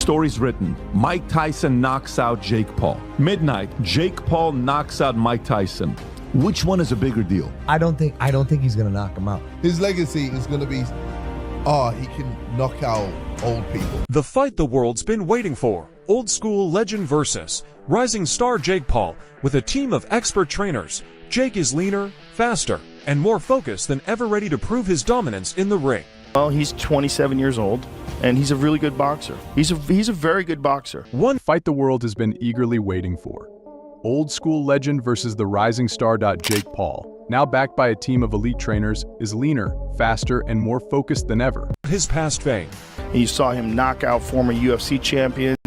Stories written. Mike Tyson knocks out Jake Paul. Midnight, Jake Paul knocks out Mike Tyson. Which one is a bigger deal? I don't think he's gonna knock him out. His legacy is gonna be, he can knock out old people. The fight the world's been waiting for. Old school legend versus rising star Jake Paul. With a team of expert trainers, Jake is leaner, faster, and more focused than ever, ready to prove his dominance in the ring. Well, he's 27 years old, and he's a really good boxer. He's a very good boxer. One fight the world has been eagerly waiting for. Old school legend versus the rising star. Jake Paul, now backed by a team of elite trainers, is leaner, faster, and more focused than ever. His past fame. And you saw him knock out former UFC champions.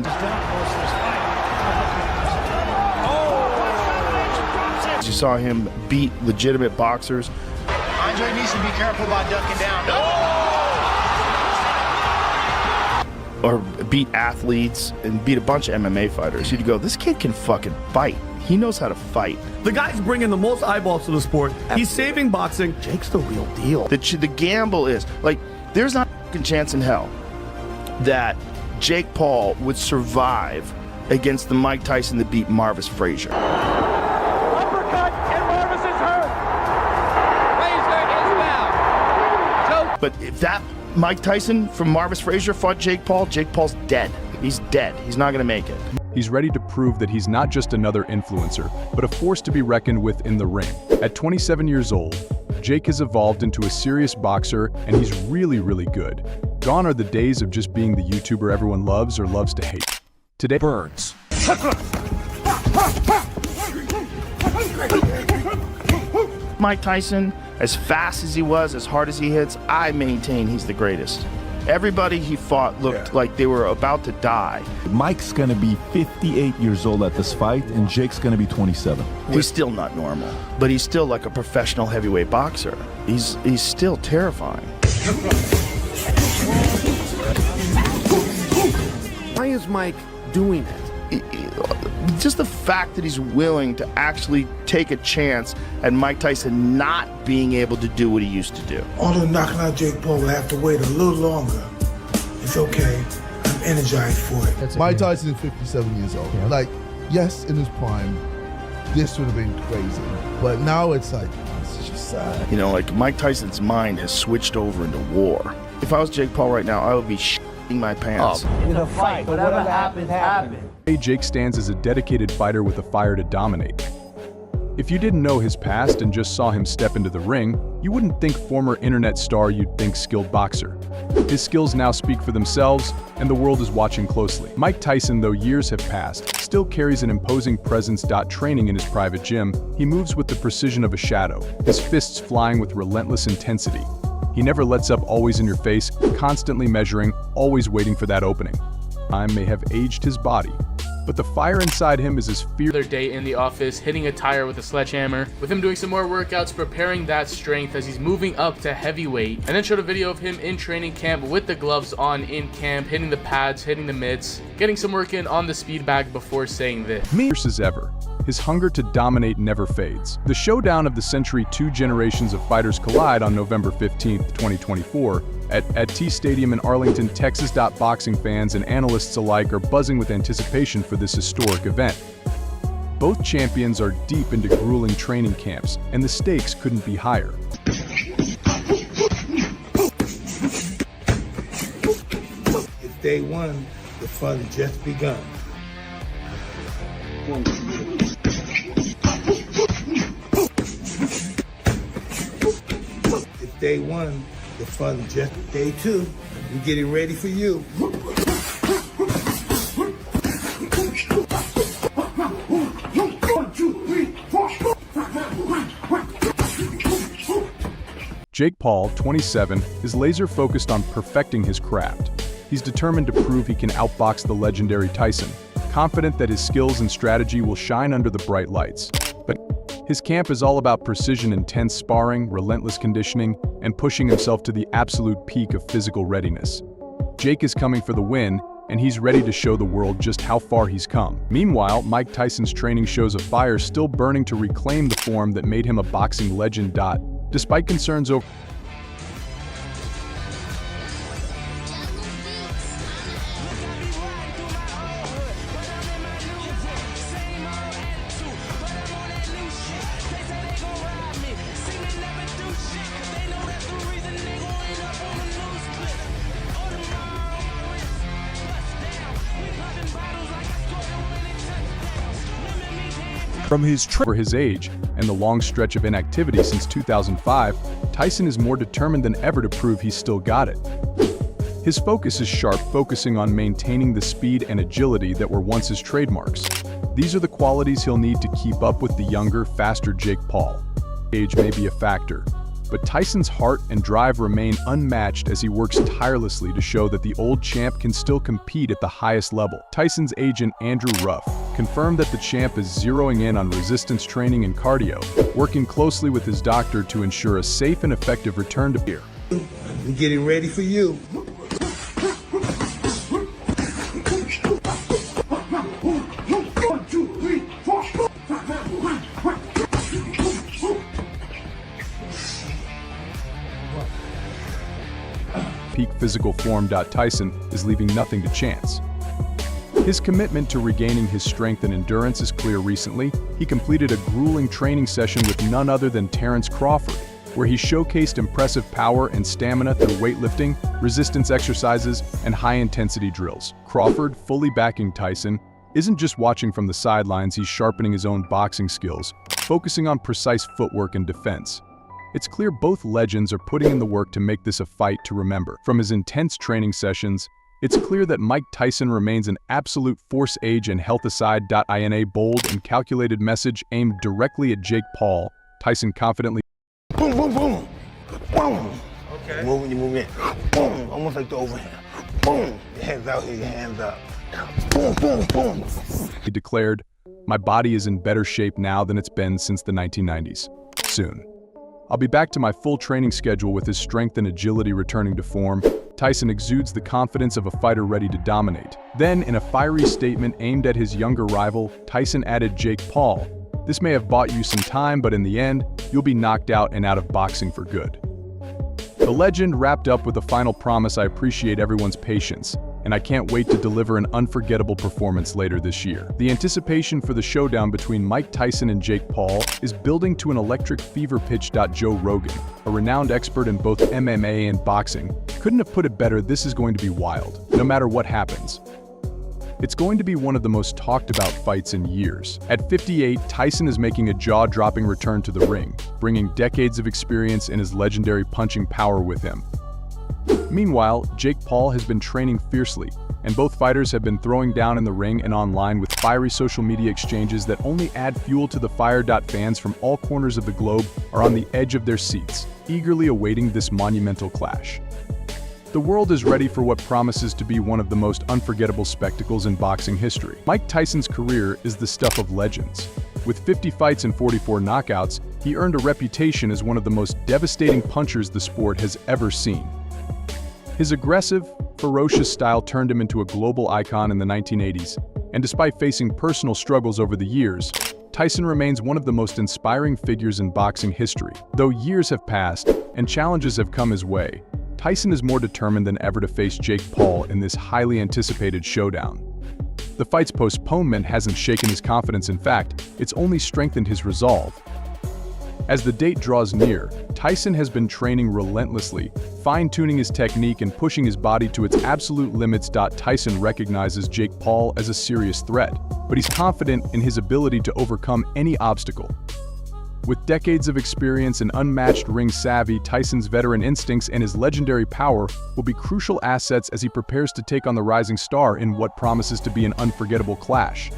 You saw him beat legitimate boxers. Andre needs to be careful about ducking down. Or beat athletes and beat a bunch of MMA fighters. You'd go, this kid can fucking fight. He knows how to fight. The guy's bringing the most eyeballs to the sport. He's saving boxing. Jake's the real deal. The gamble is, like, there's not a fucking chance in hell that Jake Paul would survive against the Mike Tyson that beat Marvis Frazier. Uppercut, and Marvis is hurt. Frazier is down. But if that Mike Tyson from Marvis Frazier fought Jake Paul's dead. He's dead. He's not going to make it. He's ready to prove that he's not just another influencer, but a force to be reckoned with in the ring. At 27 years old, Jake has evolved into a serious boxer, and he's really, really good. Gone are the days of just being the YouTuber everyone loves or loves to hate. Today, Burns. Mike Tyson, as fast as he was, as hard as he hits, I maintain he's the greatest. Everybody he fought looked like they were about to die. Mike's going to be 58 years old at this fight, and Jake's going to be 27. He's still not normal, but he's still like a professional heavyweight boxer. He's still terrifying. Why is Mike doing it? Just the fact that he's willing to actually take a chance at Mike Tyson not being able to do what he used to do. Although knocking out Jake Paul will have to wait a little longer, it's okay. I'm energized for it. Mike Tyson is 57 years old. Yeah. Like, yes, in his prime, this would have been crazy. But now it's like, it's just sad. You know, like Mike Tyson's mind has switched over into war. If I was Jake Paul right now, I would be shitting my pants. In a fight, whatever happened, happened. Jake stands as a dedicated fighter with a fire to dominate. If you didn't know his past and just saw him step into the ring, you wouldn't think former internet star, you'd think skilled boxer. His skills now speak for themselves, and the world is watching closely. Mike Tyson, though years have passed, still carries an imposing presence. Training in his private gym, he moves with the precision of a shadow, his fists flying with relentless intensity. He never lets up, always in your face, constantly measuring, always waiting for that opening. Time may have aged his body, but the fire inside him is as fierce. Another day in the office, hitting a tire with a sledgehammer, with him doing some more workouts, preparing that strength as he's moving up to heavyweight, and then showed a video of him in training camp with the gloves on in camp, hitting the pads, hitting the mitts, getting some work in on the speed bag before saying this. Fierce as ever. His hunger to dominate never fades. The showdown of the century, two generations of fighters collide on November 15, 2024, at T Stadium in Arlington, Texas. Boxing fans and analysts alike are buzzing with anticipation for this historic event. Both champions are deep into grueling training camps, and the stakes couldn't be higher. It's day one, the fun just begun. It's day one, the fun just day two. We're getting ready for you. Jake Paul, 27, is laser-focused on perfecting his craft. He's determined to prove he can outbox the legendary Tyson, confident that his skills and strategy will shine under the bright lights. But his camp is all about precision, intense sparring, relentless conditioning, and pushing himself to the absolute peak of physical readiness. Jake is coming for the win, and he's ready to show the world just how far he's come. Meanwhile, Mike Tyson's training shows a fire still burning to reclaim the form that made him a boxing legend. Despite concerns over From for his age and the long stretch of inactivity since 2005, Tyson is more determined than ever to prove he's still got it. His focus is sharp, focusing on maintaining the speed and agility that were once his trademarks. These are the qualities he'll need to keep up with the younger, faster Jake Paul. Age may be a factor, but Tyson's heart and drive remain unmatched as he works tirelessly to show that the old champ can still compete at the highest level. Tyson's agent, Andrew Ruff, confirmed that the champ is zeroing in on resistance training and cardio, working closely with his doctor to ensure a safe and effective return to pier. We're getting ready for you. Peak physical form. Tyson is leaving nothing to chance. His commitment to regaining his strength and endurance is clear. Recently, he completed a grueling training session with none other than Terrence Crawford, where he showcased impressive power and stamina through weightlifting, resistance exercises, and high-intensity drills. Crawford, fully backing Tyson, isn't just watching from the sidelines, he's sharpening his own boxing skills, focusing on precise footwork and defense. It's clear both legends are putting in the work to make this a fight to remember. From his intense training sessions, it's clear that Mike Tyson remains an absolute force. Age and health aside. In a bold and calculated message aimed directly at Jake Paul, Tyson confidently Boom, boom, boom. Boom. Okay. Move in. Boom. Almost like the overhand. Boom. Your hands out here, your hands up. Boom, boom, boom. He declared, "My body is in better shape now than it's been since the 1990s. Soon I'll be back to my full training schedule." With his strength and agility returning to form, Tyson exudes the confidence of a fighter ready to dominate. Then, in a fiery statement aimed at his younger rival, Tyson added, "Jake Paul, this may have bought you some time, but in the end, you'll be knocked out and out of boxing for good." The legend wrapped up with a final promise: "I appreciate everyone's patience, and I can't wait to deliver an unforgettable performance later this year." The anticipation for the showdown between Mike Tyson and Jake Paul is building to an electric fever pitch. Joe Rogan, a renowned expert in both MMA and boxing, couldn't have put it better. "This is going to be wild, no matter what happens. It's going to be one of the most talked about fights in years." At 58, Tyson is making a jaw-dropping return to the ring, bringing decades of experience and his legendary punching power with him. Meanwhile, Jake Paul has been training fiercely, and both fighters have been throwing down in the ring and online with fiery social media exchanges that only add fuel to the fire. Fans from all corners of the globe are on the edge of their seats, eagerly awaiting this monumental clash. The world is ready for what promises to be one of the most unforgettable spectacles in boxing history. Mike Tyson's career is the stuff of legends. With 50 fights and 44 knockouts, he earned a reputation as one of the most devastating punchers the sport has ever seen. His aggressive, ferocious style turned him into a global icon in the 1980s, and despite facing personal struggles over the years, Tyson remains one of the most inspiring figures in boxing history. Though years have passed and challenges have come his way, Tyson is more determined than ever to face Jake Paul in this highly anticipated showdown. The fight's postponement hasn't shaken his confidence. In fact, it's only strengthened his resolve. As the date draws near, Tyson has been training relentlessly, fine-tuning his technique and pushing his body to its absolute limits. Tyson recognizes Jake Paul as a serious threat, but he's confident in his ability to overcome any obstacle. With decades of experience and unmatched ring savvy, Tyson's veteran instincts and his legendary power will be crucial assets as he prepares to take on the rising star in what promises to be an unforgettable clash.